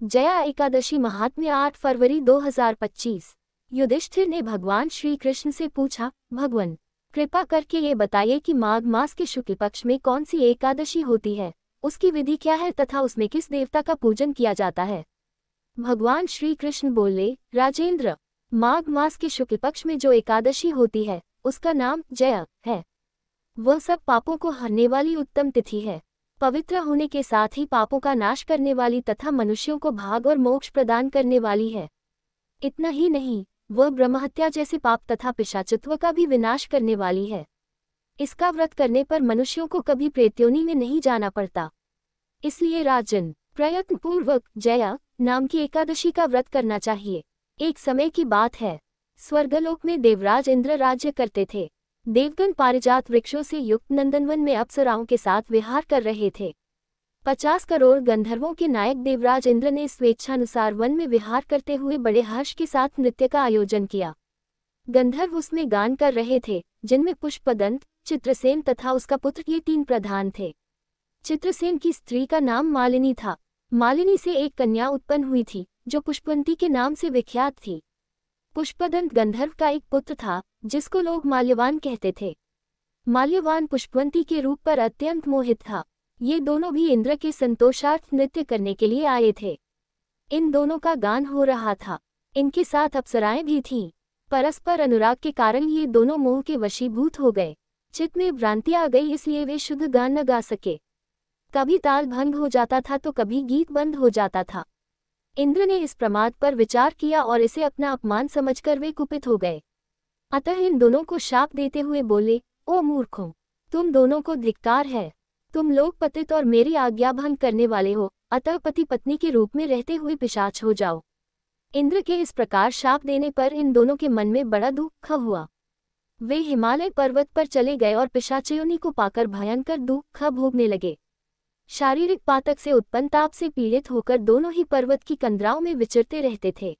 जया एकादशी महात्म्य 8 फरवरी 2025। युधिष्ठिर ने भगवान श्री कृष्ण से पूछा, भगवान कृपा करके ये बताइए कि माघ मास के शुक्ल पक्ष में कौन सी एकादशी होती है, उसकी विधि क्या है तथा उसमें किस देवता का पूजन किया जाता है। भगवान श्री कृष्ण बोले, राजेंद्र, माघ मास के शुक्ल पक्ष में जो एकादशी होती है उसका नाम जया है। वह सब पापों को हरने वाली उत्तम तिथि है, पवित्र होने के साथ ही पापों का नाश करने वाली तथा मनुष्यों को भाग और मोक्ष प्रदान करने वाली है। इतना ही नहीं, वह ब्रह्महत्या जैसे पाप तथा पिशाचत्व का भी विनाश करने वाली है। इसका व्रत करने पर मनुष्यों को कभी प्रेत्योनि में नहीं जाना पड़ता। इसलिए राजन, प्रयत्न पूर्वक जया नाम की एकादशी का व्रत करना चाहिए। एक समय की बात है, स्वर्गलोक में देवराज इंद्र राज्य करते थे। देवगण पारिजात वृक्षों से युक्त नंदनवन में अप्सराओं के साथ विहार कर रहे थे। 50 करोड़ गंधर्वों के नायक देवराज इंद्र ने स्वेच्छानुसार वन में विहार करते हुए बड़े हर्ष के साथ नृत्य का आयोजन किया। गंधर्व उसमें गान कर रहे थे, जिनमें पुष्पदंत, चित्रसेन तथा उसका पुत्र ये 3 प्रधान थे। चित्रसेन की स्त्री का नाम मालिनी था। मालिनी से एक कन्या उत्पन्न हुई थी जो पुष्पवंती के नाम से विख्यात थी। पुष्पदंत गंधर्व का एक पुत्र था जिसको लोग माल्यवान कहते थे। माल्यवान पुष्पवंती के रूप पर अत्यंत मोहित था। ये दोनों भी इंद्र के संतोषार्थ नृत्य करने के लिए आए थे। इन दोनों का गान हो रहा था। इनके साथ अप्सराएं भी थीं। परस्पर अनुराग के कारण ये दोनों मोह के वशीभूत हो गए। चित्त में भ्रांति आ गई, इसलिए वे शुद्ध गान न गा सके। कभी ताल भंग हो जाता था तो कभी गीत बंद हो जाता था। इंद्र ने इस प्रमाद पर विचार किया और इसे अपना अपमान समझकर वे कुपित हो गए। अतः इन दोनों को शाप देते हुए बोले, ओ मूर्खों, तुम दोनों को धिक्कार है। तुम लोग पतित और मेरी आज्ञा भंग करने वाले हो, अतः पति पत्नी के रूप में रहते हुए पिशाच हो जाओ। इंद्र के इस प्रकार शाप देने पर इन दोनों के मन में बड़ा दुख हुआ। वे हिमालय पर्वत पर चले गए और पिशाचयोनि को पाकर भयंकर दुख भोगने लगे। शारीरिक पातक से उत्पन्न ताप से पीड़ित होकर दोनों ही पर्वत की कंदराओं में विचरते रहते थे।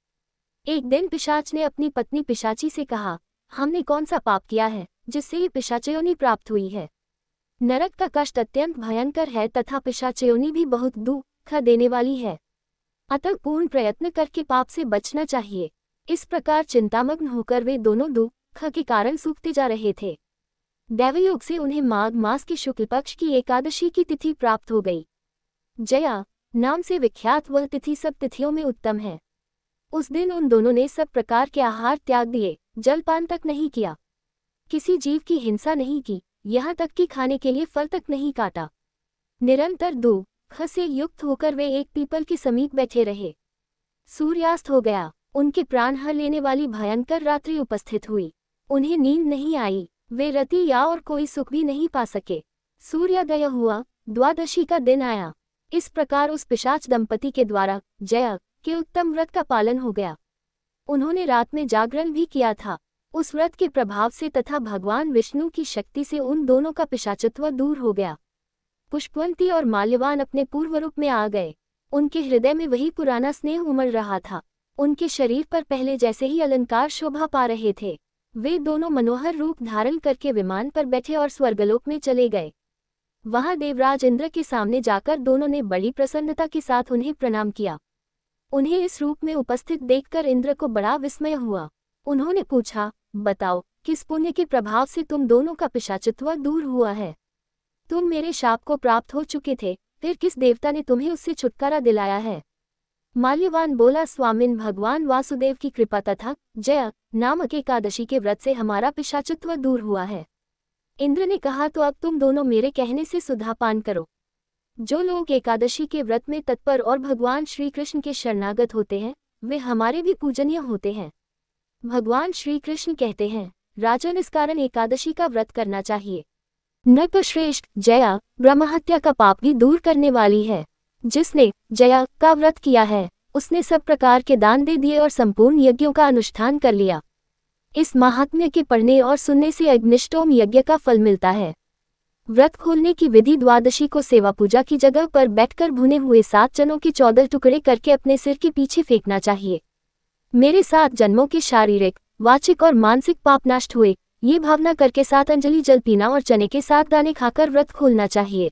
एक दिन पिशाच ने अपनी पत्नी पिशाची से कहा, हमने कौन सा पाप किया है जिससे ये पिशाचयोनि प्राप्त हुई है। नरक का कष्ट अत्यंत भयंकर है तथा पिशाचयोनि भी बहुत दुख देने वाली है। अतः पूर्ण प्रयत्न करके पाप से बचना चाहिए। इस प्रकार चिंतामग्न होकर वे दोनों दुख के कारण सूखते जा रहे थे। दैवयोग से उन्हें माघ मास के शुक्ल पक्ष की एकादशी की तिथि प्राप्त हो गई। जया नाम से विख्यात वह तिथि सब तिथियों में उत्तम है। उस दिन उन दोनों ने सब प्रकार के आहार त्याग दिए, जलपान तक नहीं किया, किसी जीव की हिंसा नहीं की, यहाँ तक कि खाने के लिए फल तक नहीं काटा। निरंतर दुख से युक्त होकर वे एक पीपल के समीप बैठे रहे। सूर्यास्त हो गया। उनके प्राण हर लेने वाली भयंकर रात्रि उपस्थित हुई। उन्हें नींद नहीं आई। वे रति या और कोई सुख भी नहीं पा सके। सूर्योदय हुआ, द्वादशी का दिन आया। इस प्रकार उस पिशाच दंपति के द्वारा जया के उत्तम व्रत का पालन हो गया। उन्होंने रात में जागरण भी किया था। उस व्रत के प्रभाव से तथा भगवान विष्णु की शक्ति से उन दोनों का पिशाचत्व दूर हो गया। पुष्पवंती और माल्यवान अपने पूर्व रूप में आ गए। उनके हृदय में वही पुराना स्नेह उमड़ रहा था। उनके शरीर पर पहले जैसे ही अलंकार शोभा पा रहे थे। वे दोनों मनोहर रूप धारण करके विमान पर बैठे और स्वर्गलोक में चले गए। वहां देवराज इंद्र के सामने जाकर दोनों ने बड़ी प्रसन्नता के साथ उन्हें प्रणाम किया। उन्हें इस रूप में उपस्थित देखकर इंद्र को बड़ा विस्मय हुआ। उन्होंने पूछा, बताओ, किस पुण्य के प्रभाव से तुम दोनों का पिशाचत्व दूर हुआ है। तुम मेरे शाप को प्राप्त हो चुके थे, फिर किस देवता ने तुम्हें उससे छुटकारा दिलाया है। माल्यवान बोला, स्वामिन, भगवान वासुदेव की कृपा तथा जया नामक एकादशी के व्रत से हमारा पिशाचत्व दूर हुआ है। इंद्र ने कहा, तो अब तुम दोनों मेरे कहने से सुधा पान करो। जो लोग एकादशी के व्रत में तत्पर और भगवान श्री कृष्ण के शरणागत होते हैं, वे हमारे भी पूजनीय होते हैं। भगवान श्री कृष्ण कहते हैं, राजन, इस कारण एकादशी का व्रत करना चाहिए। नृपश्रेष्ठ, जया ब्रह्महत्या का पाप भी दूर करने वाली है। जिसने जया का व्रत किया है उसने सब प्रकार के दान दे दिए और संपूर्ण यज्ञों का अनुष्ठान कर लिया। इस महात्म्य के पढ़ने और सुनने से अग्निष्टोम यज्ञ का फल मिलता है। व्रत खोलने की विधि, द्वादशी को सेवा पूजा की जगह पर बैठकर भुने हुए 7 चनों के 14 टुकड़े करके अपने सिर के पीछे फेंकना चाहिए। मेरे 7 जन्मों के शारीरिक, वाचिक और मानसिक पाप नष्ट हुए, ये भावना करके 7 अंजलि जल पीना और चने के 7 दाने खाकर व्रत खोलना चाहिए।